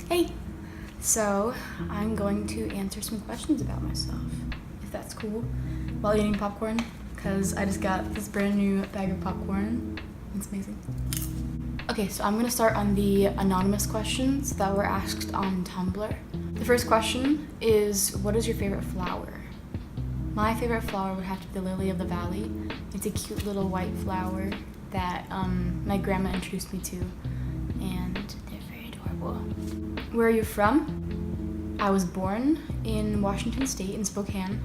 Hey! So, I'm going to answer some questions about myself, if that's cool, while eating popcorn, because I just got this brand new bag of popcorn. It's amazing. Okay, so I'm going to start on the anonymous questions that were asked on Tumblr. The first question is, what is your favorite flower? My favorite flower would have to be the lily of the valley. It's a cute little white flower that my grandma introduced me to, and they're very adorable. Where are you from? I was born in Washington State, in Spokane,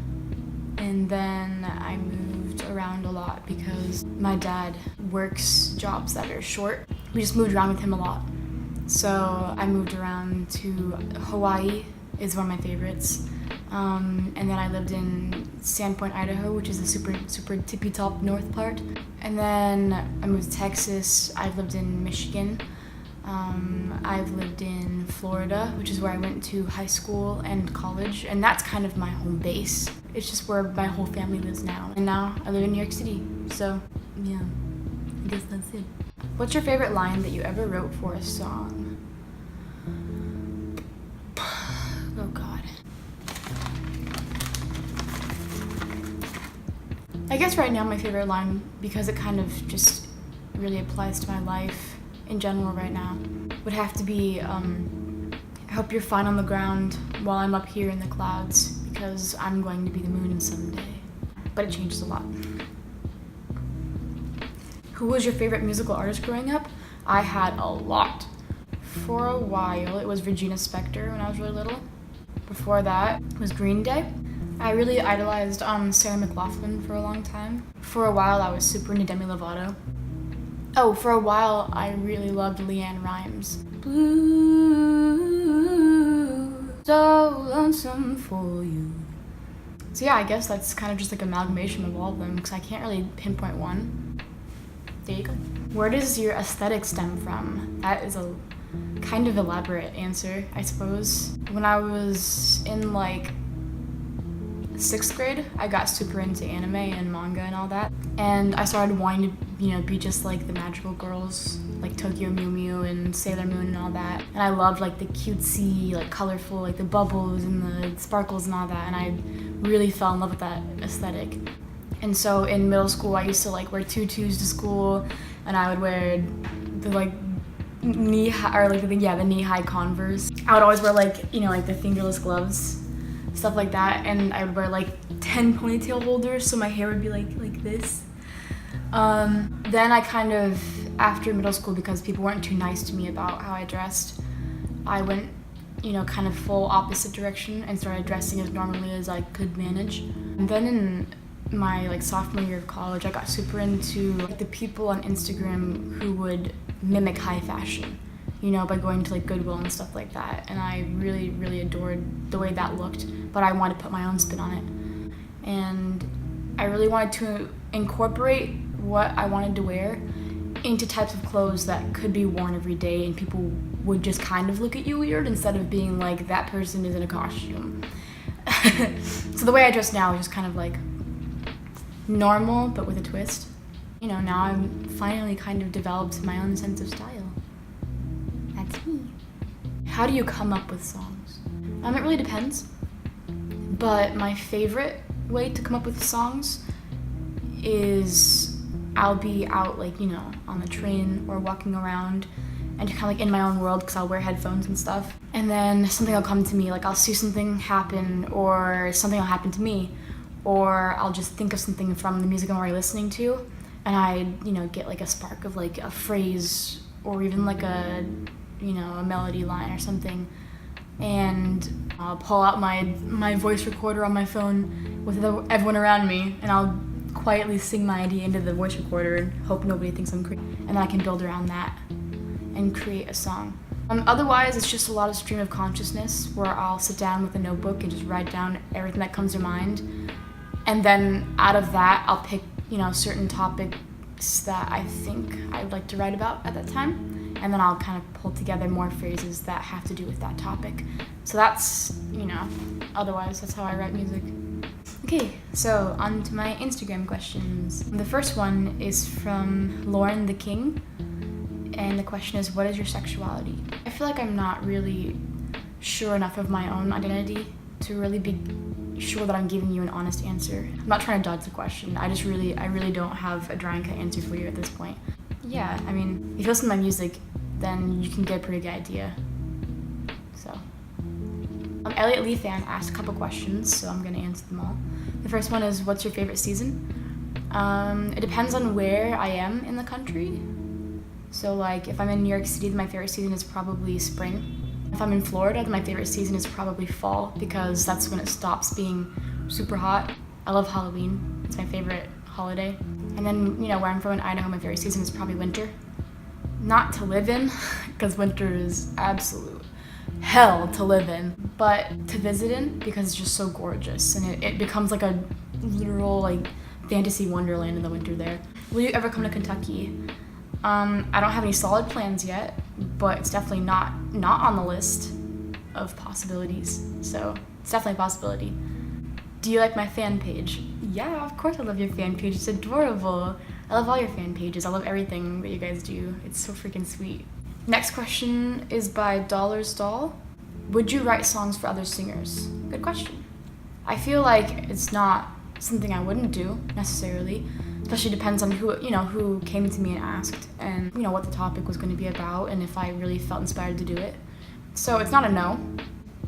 and then I moved around a lot because my dad works jobs that are short. We just moved around with him a lot. So I moved around to Hawaii, is one of my favorites. And then I lived in Sandpoint, Idaho, which is the super tippy top north part. And then I moved to Texas. I've lived in Michigan. I've lived in Florida, which is where I went to high school and college, and that's kind of my home base. It's just where my whole family lives now. And now I live in New York City, so yeah, I guess that's it. What's your favorite line that you ever wrote for a song? Oh God. I guess right now my favorite line, because it kind of just really applies to my life in general right now, would have to be, I hope you're fine on the ground while I'm up here in the clouds, because I'm going to be the moon someday. But it changes a lot. Who was your favorite musical artist growing up? I had a lot. For a while, it was Regina Spektor when I was really little. Before that, it was Green Day. I really idolized Sarah McLachlan for a long time. For a while, I was super into Demi Lovato. Oh, for a while, I really loved Leanne Rimes. Blue, so lonesome for you. So yeah, I guess that's kind of just like an amalgamation of all of them, because I can't really pinpoint one. There you go. Where does your aesthetic stem from? That is a kind of elaborate answer, I suppose. When I was in like 6th grade, I got super into anime and manga and all that, and I started wanting to, be just like the magical girls, like Tokyo Mew Mew and Sailor Moon and all that. And I loved like the cutesy, like colorful, like the bubbles and the sparkles and all that, and I really fell in love with that aesthetic. And so in middle school, I used to like wear tutus to school, and I would wear the like knee-high, or like the knee-high Converse. I would always wear like, like the fingerless gloves, stuff like that, and I would wear like 10 ponytail holders so my hair would be like this. Then I kind of, after middle school, because people weren't too nice to me about how I dressed, I went, kind of full opposite direction and started dressing as normally as I could manage. And then in my like sophomore year of college, I got super into like the people on Instagram who would mimic high fashion, by going to like Goodwill and stuff like that. And I really, really adored the way that looked, but I wanted to put my own spin on it. And I really wanted to incorporate what I wanted to wear into types of clothes that could be worn every day and people would just kind of look at you weird instead of being like, that person is in a costume. So the way I dress now is just kind of like normal, but with a twist. Now I'm finally kind of developed my own sense of style. That's me. How do you come up with songs? It really depends. But my favorite way to come up with songs is I'll be out like, on the train or walking around and kind of like in my own world, because I'll wear headphones and stuff. And then something will come to me, like I'll see something happen, or something will happen to me, or I'll just think of something from the music I'm already listening to, and I, get like a spark of like a phrase or even like a, a melody line or something. And I'll pull out my voice recorder on my phone with everyone around me, and I'll quietly sing my idea into the voice recorder and hope nobody thinks I'm crazy. And then I can build around that and create a song. Otherwise, it's just a lot of stream of consciousness where I'll sit down with a notebook and just write down everything that comes to mind. And then out of that, I'll pick, certain topics that I think I would like to write about at that time. And then I'll kind of pull together more phrases that have to do with that topic. So that's, otherwise that's how I write music. Okay, so on to my Instagram questions. The first one is from Lauren the King. And the question is, what is your sexuality? I feel like I'm not really sure enough of my own identity to really be sure that I'm giving you an honest answer. I'm not trying to dodge the question. I really don't have a dry and cut answer for you at this point. Yeah, I mean, if you listen to my music, then you can get a pretty good idea. So, Elliot Lee fan asked a couple questions, so I'm gonna answer them all. The first one is, what's your favorite season? It depends on where I am in the country. So like, if I'm in New York City, then my favorite season is probably spring. If I'm in Florida, then my favorite season is probably fall, because that's when it stops being super hot. I love Halloween. It's my favorite holiday. And then, you know, where I'm from in Idaho, my favorite season is probably winter. Not to live in, because winter is absolute hell to live in, but to visit in, because it's just so gorgeous, and it becomes like a literal like fantasy wonderland in the winter there. Will you ever come to Kentucky? I don't have any solid plans yet, but it's definitely not on the list of possibilities. So it's definitely a possibility. Do you like my fan page? Yeah, of course I love your fan page. It's adorable. I love all your fan pages. I love everything that you guys do. It's so freaking sweet. Next question is by Dollars Doll. Would you write songs for other singers? Good question. I feel like it's not something I wouldn't do necessarily. Especially depends on who came to me and asked, and what the topic was going to be about, and if I really felt inspired to do it. So it's not a no.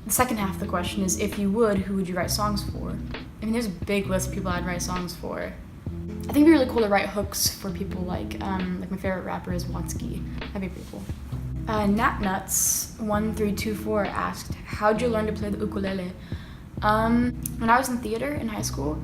The second half of the question is, if you would, who would you write songs for? I mean, there's a big list of people I'd write songs for. I think it'd be really cool to write hooks for people like my favorite rapper is Watsky. That'd be pretty cool. Natnuts1324 asked, how'd you learn to play the ukulele? When I was in theater in high school,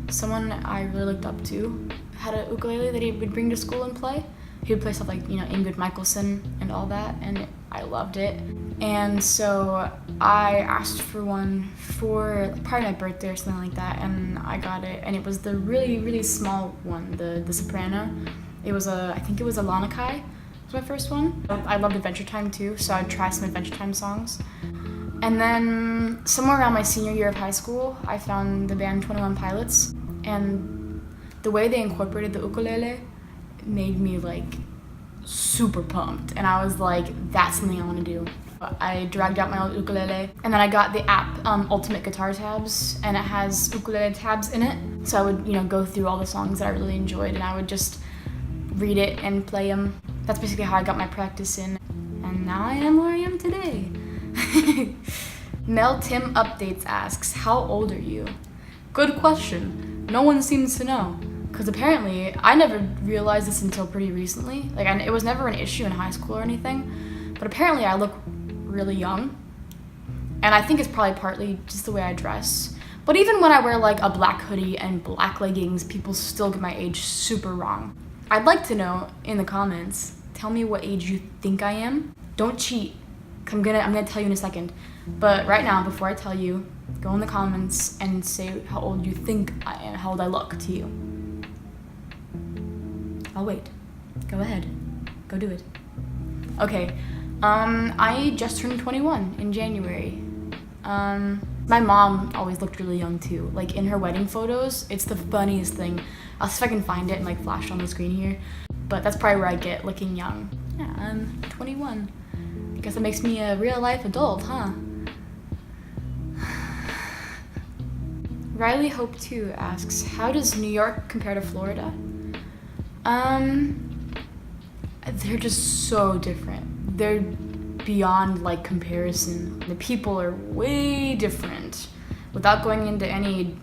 someone I really looked up to had a ukulele that he would bring to school and play. He would play stuff like, Ingrid Michaelson and all that, and I loved it. And so I asked for one for probably my birthday or something like that, and I got it. And it was the really, really small one, the soprano. I think it was a Lanakai, was my first one. I loved Adventure Time too, so I'd try some Adventure Time songs. And then somewhere around my senior year of high school, I found the band 21 Pilots, and the way they incorporated the ukulele made me like super pumped, and I was like, that's something I want to do. I dragged out my old ukulele, and then I got the app Ultimate Guitar Tabs, and it has ukulele tabs in it, so I would go through all the songs that I really enjoyed, and I would just read it and play them. That's basically how I got my practice in, and now I am where I am today. Mel Tim Updates asks, how old are you? Good question. No one seems to know, because apparently I never realized this until pretty recently. It was never an issue in high school or anything, but apparently I look really young, and I think it's probably partly just the way I dress. But even when I wear like a black hoodie and black leggings, people still get my age super wrong. I'd like to know in the comments, tell me what age you think I am. Don't cheat. I'm gonna tell you in a second, but right now, before I tell you, go in the comments and say how old you think I am, how old I look to you. I'll wait. Go ahead. Go do it. Okay. I just turned 21 in January. My mom always looked really young too. Like in her wedding photos, it's the funniest thing. I'll see if I can find it and flash on the screen here. But that's probably where I get looking young. Yeah, I'm 21. I guess that makes me a real life adult, huh? Riley Hope 2 asks, how does New York compare to Florida? They're just so different. They're beyond comparison. The people are way different. Without going into any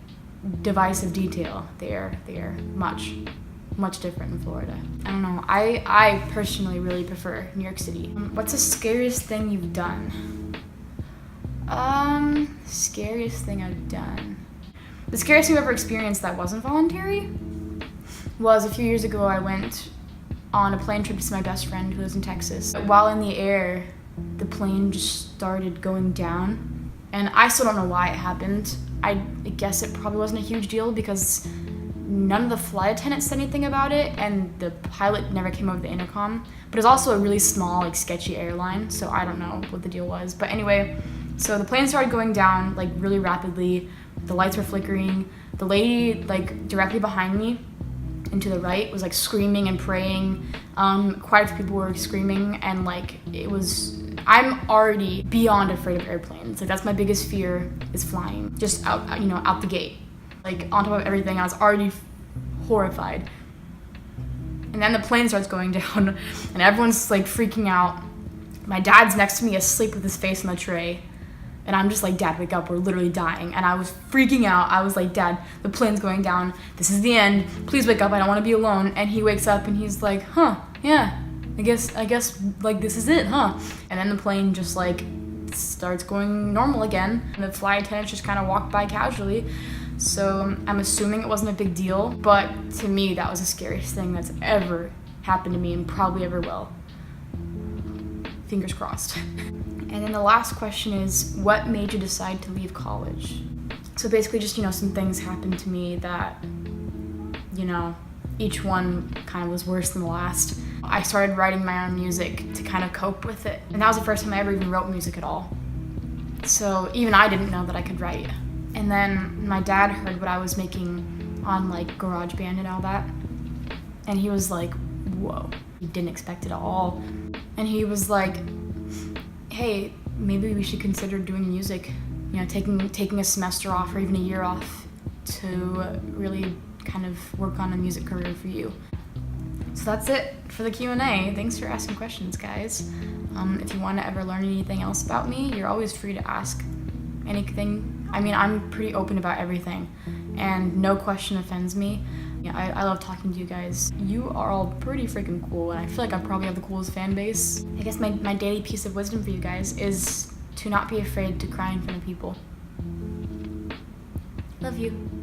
divisive detail, they are much different in Florida. I don't know. I personally really prefer New York City. What's the scariest thing you've done? Scariest thing I've done. The scariest thing I've ever experienced that wasn't voluntary was a few years ago. I went on a plane trip to see my best friend who lives in Texas. While in the air, the plane just started going down, and I still don't know why it happened. I guess it probably wasn't a huge deal because none of the flight attendants said anything about it, and the pilot never came over the intercom. But it's also a really small, sketchy airline, so I don't know what the deal was. But anyway, so the plane started going down really rapidly. The lights were flickering. The lady directly behind me and to the right was like screaming and praying. Quite a few people were screaming, and like I'm already beyond afraid of airplanes. Like that's my biggest fear, is flying, just out, you know, out the gate. Like on top of everything, I was already horrified. And then the plane starts going down, and everyone's like freaking out. My dad's next to me asleep with his face on the tray. And I'm just like, Dad, wake up, we're literally dying. And I was freaking out. I was like, Dad, the plane's going down. This is the end. Please wake up, I don't want to be alone. And he wakes up and he's like, yeah, I guess like this is it, huh? And then the plane just like starts going normal again. And the flight attendants just kind of walked by casually. So I'm assuming it wasn't a big deal, but to me, that was the scariest thing that's ever happened to me and probably ever will. Fingers crossed. And then the last question is, what made you decide to leave college? So basically just, you know, some things happened to me that, you know, each one kind of was worse than the last. I started writing my own music to kind of cope with it. And that was the first time I ever even wrote music at all. So even I didn't know that I could write. And then my dad heard what I was making on like GarageBand and all that. And he was like, whoa, he didn't expect it at all. And he was like, hey, maybe we should consider doing music, you know, taking a semester off or even a year off to really kind of work on a music career for you. So that's it for the Q&A. Thanks for asking questions, guys. If you want to ever learn anything else about me, you're always free to ask anything. I mean, I'm pretty open about everything, and no question offends me. Yeah, I love talking to you guys. You are all pretty freaking cool, and I feel like I probably have the coolest fan base. I guess my daily piece of wisdom for you guys is to not be afraid to cry in front of people. Love you.